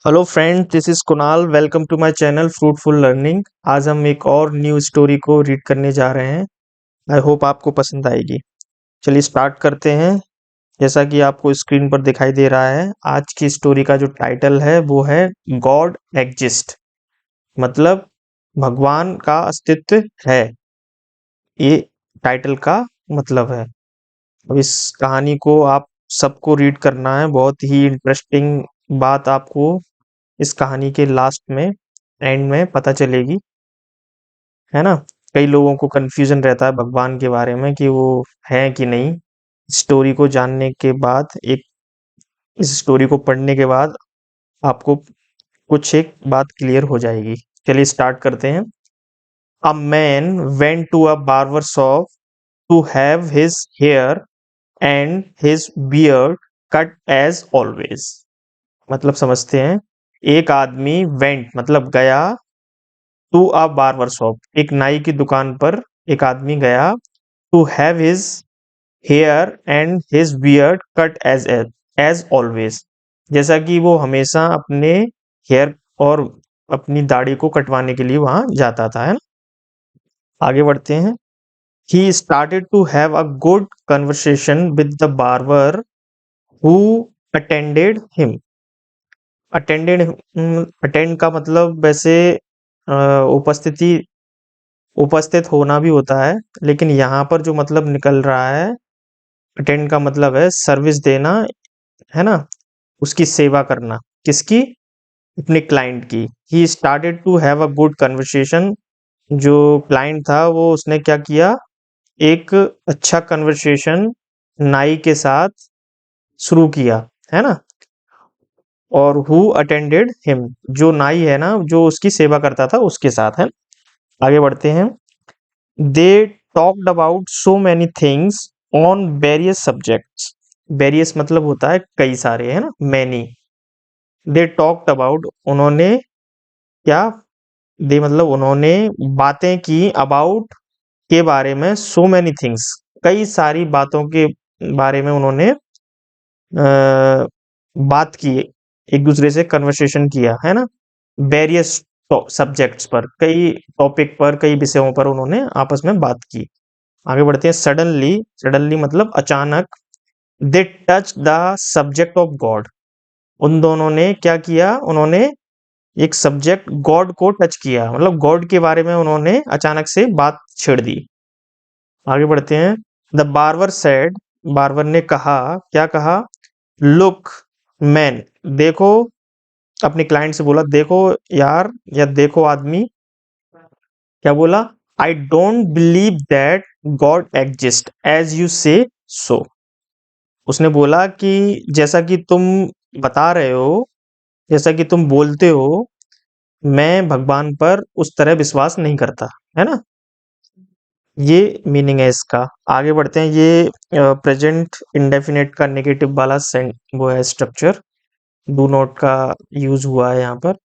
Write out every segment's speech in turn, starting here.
Hello friend, this is Kunal. Welcome to my channel fruitful learning. आज हम एक और न्यू स्टोरी को रीड करने जा रहे हैं। आई होप आपको पसंद आएगी। चलिए स्टार्ट करते हैं। जैसा कि आपको स्क्रीन पर दिखाई दे रहा है, आज की स्टोरी का जो टाइटल है वो है गॉड एग्जिस्ट, मतलब भगवान का अस्तित्व है। ये टाइटल का मतलब है। अब इस कहानी को आप सबको रीड करना है। बहुत ही इंटरेस्टिंग बात आपको इस कहानी के लास्ट में, एंड में पता चलेगी, है ना। कई लोगों को कंफ्यूजन रहता है भगवान के बारे में कि वो है कि नहीं। स्टोरी को जानने के बाद, एक इस स्टोरी को पढ़ने के बाद आपको कुछ एक बात क्लियर हो जाएगी। चलिए स्टार्ट करते हैं। A man went to a barber shop to have his hair and his beard cut as always. मतलब समझते हैं। एक आदमी वेंट मतलब गया, टू अ बार्बर शॉप एक नाई की दुकान पर एक आदमी गया, to have his hair and his beard cut as always, जैसा कि वो हमेशा अपने हेयर और अपनी दाढ़ी को कटवाने के लिए वहां जाता था, है ना। आगे बढ़ते हैं। He started to have a good conversation with the barber who attended him. Attended, attend का मतलब वैसे अ, उपस्थिति, उपस्थित होना भी होता है, लेकिन यहाँ पर जो मतलब निकल रहा है, अटेंड का मतलब है सर्विस देना, है ना। उसकी सेवा करना। किसकी? अपने क्लाइंट की। He started to have a good conversation. जो क्लाइंट था वो उसने क्या किया, एक अच्छा कन्वर्सेशन नाई के साथ शुरू किया, है ना। और हु अटेंडेड हिम, जो नाई है ना, जो उसकी सेवा करता था उसके साथ, है। आगे बढ़ते हैं। They talked about so many things on various subjects. Various मतलब होता है कई सारे, है ना, मैनी। दे टॉक्ड अबाउट, उन्होंने क्या, दे मतलब उन्होंने बातें की, अबाउट के बारे में, सो मैनी थिंग्स कई सारी बातों के बारे में उन्होंने बात की, एक दूसरे से कन्वर्सेशन किया, है ना। वेरियस सब्जेक्ट्स पर, कई टॉपिक पर, कई विषयों पर उन्होंने आपस में बात की। आगे बढ़ते हैं। सडनली, सडनली मतलब अचानक, they touch the subject of God. उन दोनों ने क्या किया, उन्होंने एक सब्जेक्ट गॉड को टच किया, मतलब गॉड के बारे में उन्होंने अचानक से बात छेड़ दी। आगे बढ़ते हैं। द बार्बर सेड, बार्बर ने कहा, क्या कहा, लुक मैन, देखो, अपने क्लाइंट से बोला, देखो यार, या देखो आदमी। क्या बोला? I don't believe that God exist as you say so. उसने बोला कि जैसा कि तुम बता रहे हो, जैसा कि तुम बोलते हो, मैं भगवान पर उस तरह विश्वास नहीं करता, है ना। ये मीनिंग है इसका। आगे बढ़ते हैं। ये प्रेजेंट इंडेफिनिट का नेगेटिव वाला सेंट वो है स्ट्रक्चर। डू नॉट का यूज हुआ है यहाँ पर।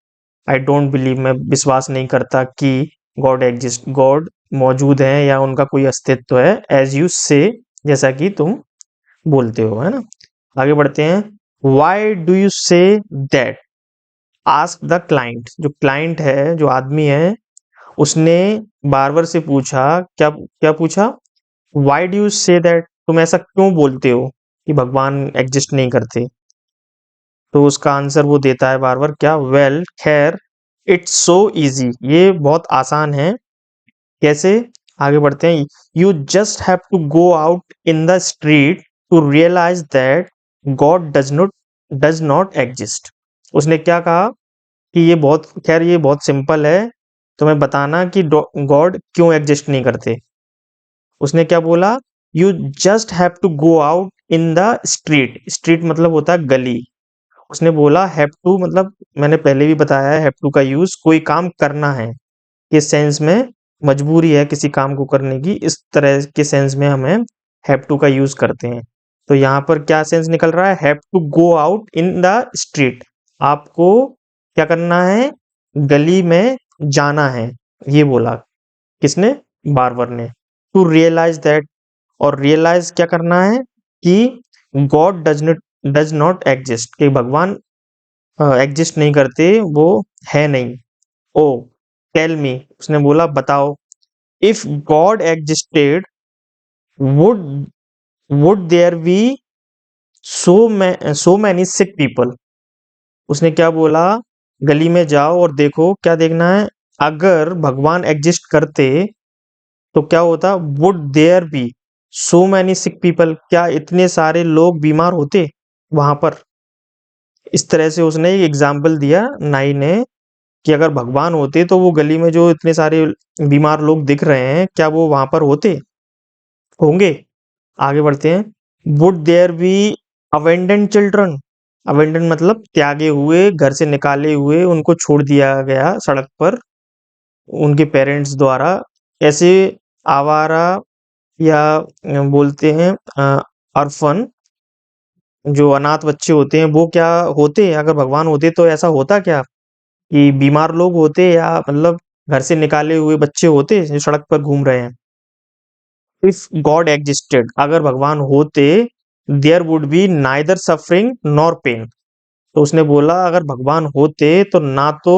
आई डोंट बिलीव, मैं विश्वास नहीं करता कि गॉड एग्जिस्ट, गॉड मौजूद है या उनका कोई अस्तित्व है, एज यू से, जैसा कि तुम बोलते हो, है ना। आगे बढ़ते हैं। Why do you say that, ask the client. जो क्लाइंट है, जो आदमी है, उसने बार्बर से पूछा, क्या क्या पूछा, why do you say that, तुम ऐसा क्यों बोलते हो कि भगवान एग्जिस्ट नहीं करते। तो उसका आंसर वो देता है बार्बर, क्या, वेल खैर, इट्स सो इजी, ये बहुत आसान है। कैसे? आगे बढ़ते हैं। You just have to go out in the street to realise that God does not exist. उसने क्या कहा कि ये बहुत, खैर ये बहुत सिंपल है, तुम्हें बताना कि गॉड क्यों एग्जिस्ट नहीं करते। उसने क्या बोला, you just have to go out in the street. Street मतलब होता है गली। उसने बोला हैव टू मतलब, मैंने पहले भी बताया है, हैव टू का यूज कोई काम करना है के सेंस में, मजबूरी है किसी काम को करने की, इस तरह के सेंस में हमें हैव टू का यूज करते हैं। तो यहाँ पर क्या सेंस निकल रहा है, have to go out in the street, आपको क्या करना है, गली में जाना है, ये बोला। किसने? बार्बर ने। टू रियलाइज दैट, और रियलाइज क्या करना है कि गॉड डज नॉट एग्जिस्ट, कि भगवान एग्जिस्ट नहीं करते, वो है नहीं। ओ टेल मी, उसने बोला बताओ, if God existed would would there be so many sick people. उसने क्या बोला, गली में जाओ और देखो, क्या देखना है, अगर भगवान एग्जिस्ट करते तो क्या होता, would there be so many sick people, क्या इतने सारे लोग बीमार होते वहां पर। इस तरह से उसने एक एग्जाम्पल दिया नाई ने, कि अगर भगवान होते तो वो गली में जो इतने सारे बीमार लोग दिख रहे हैं, क्या वो वहां पर होते होंगे। आगे बढ़ते हैं, would there be abandoned children. Abandoned मतलब त्यागे हुए, घर से निकाले हुए, उनको छोड़ दिया गया सड़क पर उनके पेरेंट्स द्वारा, ऐसे आवारा या बोलते हैं अर्फन, जो अनाथ बच्चे होते हैं, वो क्या होते, अगर भगवान होते तो ऐसा होता क्या, कि बीमार लोग होते या मतलब घर से निकाले हुए बच्चे होते जो सड़क पर घूम रहे हैं। इफ गॉड एग्जिस्टेड, अगर भगवान होते, there would be neither suffering nor pain. तो उसने बोला अगर भगवान होते तो ना तो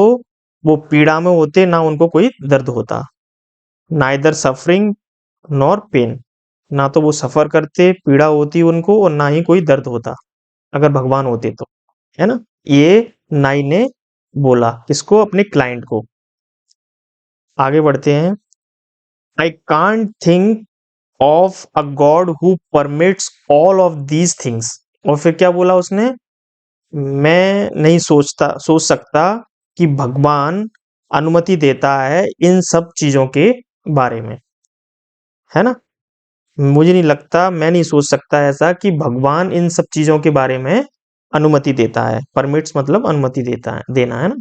वो पीड़ा में होते, ना उनको कोई दर्द होता। नाइदर सफरिंग नॉर पेन, ना तो वो सफर करते, पीड़ा होती उनको, और ना ही कोई दर्द होता अगर भगवान होते तो, है ना। ये नाई ने बोला किसको, अपने क्लाइंट को। आगे बढ़ते हैं, I can't think of a God who permits all of these things. और फिर क्या बोला उसने, मैं नहीं सोच सकता कि भगवान अनुमति देता है इन सब चीजों के बारे में, है ना। मुझे नहीं लगता, मैं नहीं सोच सकता ऐसा कि भगवान इन सब चीजों के बारे में अनुमति देता है। परमिट्स मतलब अनुमति देता है, देना, है ना।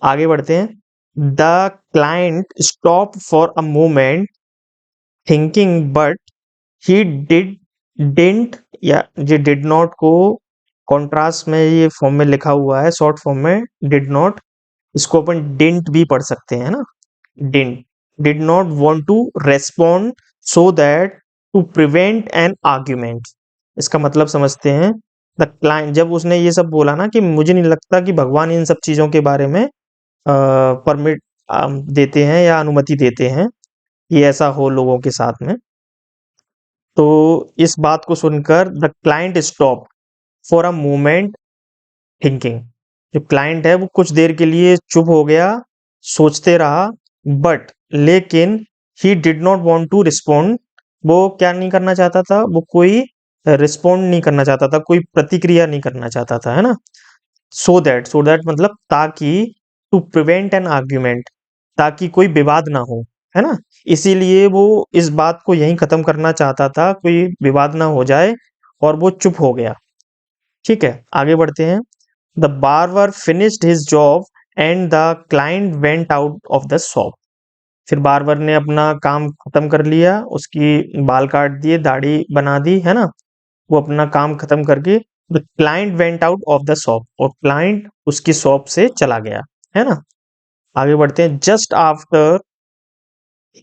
आगे बढ़ते हैं, the client stop for a moment thinking but he didn't, या ये डिड नॉट को कॉन्ट्रास्ट में ये फॉर्म में लिखा हुआ है, शॉर्ट फॉर्म में डिड नॉट, इसको अपन डिंट भी पढ़ सकते हैं ना, didn't, did not want to respond so that to prevent an argument. इसका मतलब समझते हैं, द क्लाइंट, जब उसने ये सब बोला ना कि मुझे नहीं लगता कि भगवान इन सब चीजों के बारे में परमिट देते हैं या अनुमति देते हैं, ये ऐसा हो लोगों के साथ में। तो इस बात को सुनकर the client stop for a moment thinking, जो क्लाइंट है वो कुछ देर के लिए चुप हो गया, सोचते रहा, बट लेकिन he did not want to respond, वो क्या नहीं करना चाहता था, वो कोई रिस्पोंड नहीं करना चाहता था, कोई प्रतिक्रिया नहीं करना चाहता था, है ना। सो दैट मतलब ताकि, टू प्रिवेंट एन आर्ग्यूमेंट, ताकि कोई विवाद ना हो, है ना। इसीलिए वो इस बात को यहीं खत्म करना चाहता था, कोई विवाद ना हो जाए, और वो चुप हो गया। ठीक है, आगे बढ़ते हैं, the barber finished his job and the client went out of the shop. फिर बार्बर ने अपना काम खत्म कर लिया, उसकी बाल काट दिए, दाढ़ी बना दी, है ना। वो अपना काम खत्म करके, the client went out of the shop, और क्लाइंट उसकी शॉप से चला गया, है ना। आगे बढ़ते हैं, just after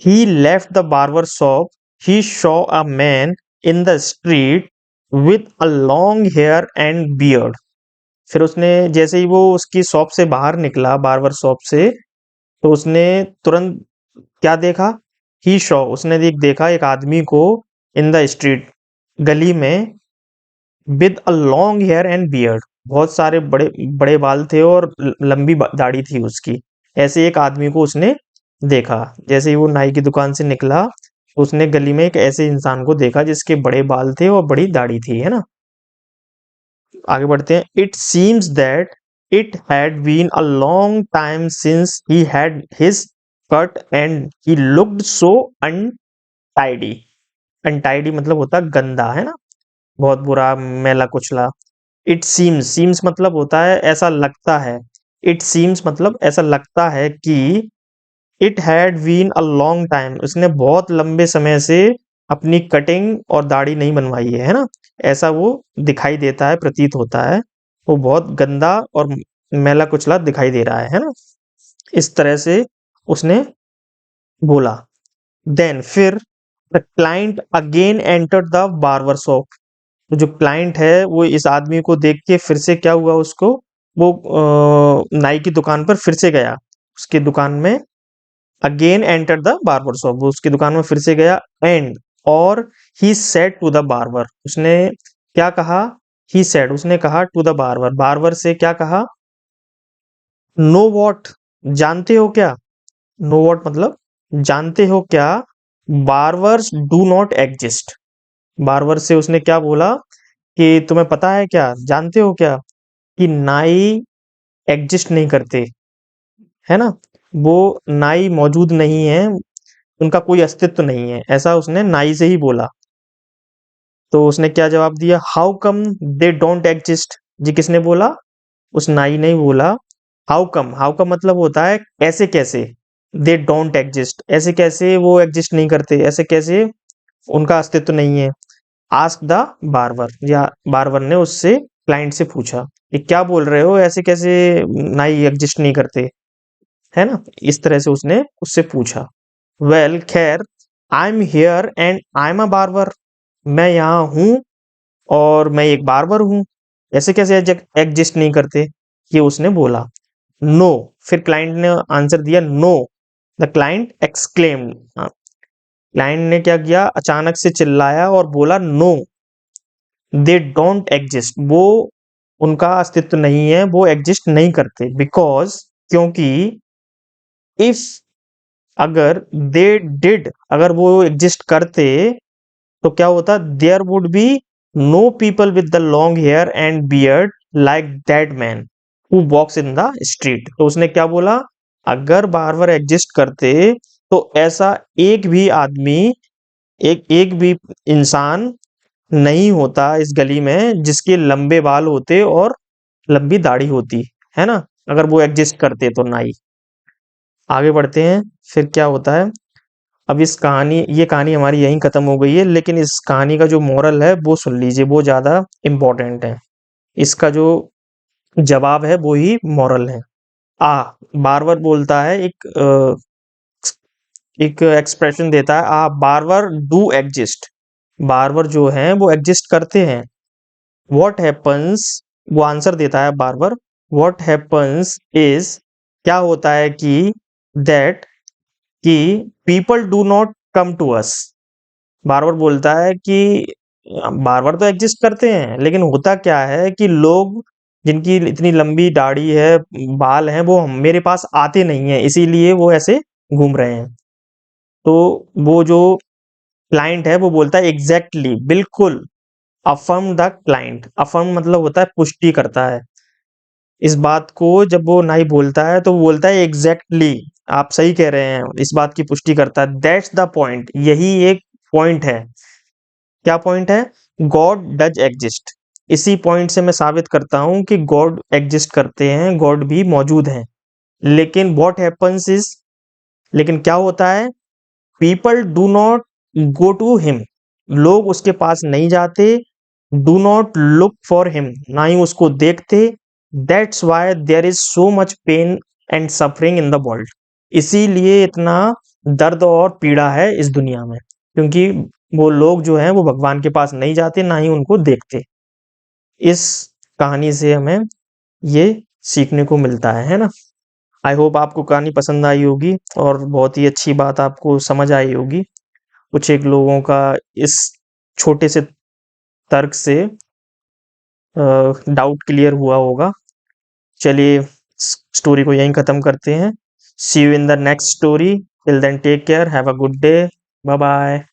he left the barber shop he saw a man in the street with a long hair and beard. फिर उसने जैसे ही वो उसकी शॉप से बाहर निकला, बार्बर शॉप से, तो उसने तुरंत क्या देखा, ही शॉ, उसने देखा एक आदमी को, इन द स्ट्रीट, गली में, with a long hair and beard, बहुत सारे बड़े बड़े बाल थे और लंबी दाढ़ी थी उसकी। ऐसे एक आदमी को उसने देखा, जैसे ही वो नाई की दुकान से निकला, उसने गली में एक ऐसे इंसान को देखा जिसके बड़े बाल थे और बड़ी दाढ़ी थी, है ना। आगे बढ़ते हैं, it seems that it had been a long time since he had his cut and he looked so untidy. Untidy मतलब होता गंदा, है ना, बहुत बुरा, मैला कुचला। इट सीम्स, सीम्स मतलब होता है ऐसा लगता है, इट सीम्स मतलब ऐसा लगता है कि, it had been a long time, उसने बहुत लंबे समय से अपनी कटिंग और दाढ़ी नहीं बनवाई है ना, ऐसा वो दिखाई देता है, प्रतीत होता है, वो बहुत गंदा और मैला कुचला दिखाई दे रहा है ना। इस तरह से उसने बोला। देन फिर the client again enter the barber shop. तो जो क्लाइंट है वो इस आदमी को देख के फिर से क्या हुआ उसको, वो नाई की दुकान पर फिर से गया, उसकी दुकान में again enter the barber shop, वो उसकी दुकान में फिर से गया, एंड और he said to the barber, उसने क्या कहा, ही सेड उसने कहा टू द बार्बर, बार्बर से क्या कहा, नो वॉट जानते हो क्या, नो वॉट मतलब जानते हो क्या, barbers do not exist, barber से उसने क्या बोला कि तुम्हें पता है क्या, जानते हो क्या कि नाई एग्जिस्ट नहीं करते, है ना, वो नाई मौजूद नहीं है, उनका कोई अस्तित्व नहीं है, ऐसा उसने नाई से ही बोला। तो उसने क्या जवाब दिया, how come they don't exist, जी किसने बोला, उस नाई ने ही बोला, हाउ कम, हाउ कम मतलब होता है ऐसे कैसे, दे डोंट एग्जिस्ट ऐसे कैसे वो एग्जिस्ट नहीं करते, ऐसे कैसे उनका अस्तित्व नहीं है, आस्क द बार्बर, या बार्बर ने उससे क्लाइंट से पूछा, ये क्या बोल रहे हो, ऐसे कैसे नाई एग्जिस्ट नहीं करते, है ना, इस तरह से उसने उससे पूछा। वेल खैर, I am here and I am a barber, मैं यहाँ हूँ और मैं एक बार्बर हूँ, ऐसे कैसे एग्जिस्ट नहीं करते, ये उसने बोला। नो, फिर क्लाइंट ने आंसर दिया no, the client exclaimed, client ने क्या किया, अचानक से चिल्लाया और बोला नो, दे डोंट एग्जिस्ट, वो उनका अस्तित्व नहीं है, वो एग्जिस्ट नहीं करते, बिकॉज क्योंकि इफ अगर दे डिड अगर वो एग्जिस्ट करते तो क्या होता, there would be no people with the long hair and beard like that man who walks in the street, तो उसने क्या बोला, अगर बार्बर एग्जिस्ट करते तो ऐसा एक भी आदमी, एक एक भी इंसान नहीं होता इस गली में जिसके लंबे बाल होते और लंबी दाढ़ी होती, है ना, अगर वो एग्जिस्ट करते तो नाई। आगे बढ़ते हैं, फिर क्या होता है, अब इस कहानी ये कहानी हमारी यहीं खत्म हो गई है, लेकिन इस कहानी का जो मोरल है वो सुन लीजिए, वो ज्यादा इम्पोर्टेंट है, इसका जो जवाब है वो ही मोरल है। आ बार्बर बोलता है, एक एक्सप्रेशन देता है, आ बार्बर डू एग्जिस्ट, बार्बर जो हैं वो एग्जिस्ट करते हैं, व्हाट हैपन्स, वो आंसर देता है बार्बर, व्हाट हैपन्स इज, क्या होता है कि, दैट कि people do not come to us, barber बोलता है कि बार्बर तो एग्जिस्ट करते हैं लेकिन होता क्या है कि लोग जिनकी इतनी लंबी दाढ़ी है, बाल हैं, वो मेरे पास आते नहीं है, इसीलिए वो ऐसे घूम रहे हैं। तो वो जो क्लाइंट है वो बोलता है एग्जैक्टली, बिल्कुल, अफर्म द क्लाइंट, अफर्म मतलब होता है पुष्टि करता है, इस बात को जब वो नाई बोलता है तो वो बोलता है एग्जैक्टली, आप सही कह रहे हैं, इस बात की पुष्टि करता है, दैट्स द पॉइंट, यही एक पॉइंट है, क्या पॉइंट है, गॉड डज एग्जिस्ट, इसी पॉइंट से मैं साबित करता हूं कि गॉड एग्जिस्ट करते हैं, गॉड भी मौजूद हैं, लेकिन व्हाट हैपन्स इज, लेकिन क्या होता है, people do not go to him, लोग उसके पास नहीं जाते, do not look for him, ना ही उसको देखते, that's why there is so much pain and suffering in the world, इसीलिए इतना दर्द और पीड़ा है इस दुनिया में, क्योंकि वो लोग जो हैं वो भगवान के पास नहीं जाते, ना ही उनको देखते। इस कहानी से हमें ये सीखने को मिलता है ना। आई होप आपको कहानी पसंद आई होगी और बहुत ही अच्छी बात आपको समझ आई होगी, कुछ एक लोगों का इस छोटे से तर्क से डाउट क्लियर हुआ होगा। चलिए स्टोरी को यहीं खत्म करते हैं, see you in the next story, till then take care, have a good day, bye bye.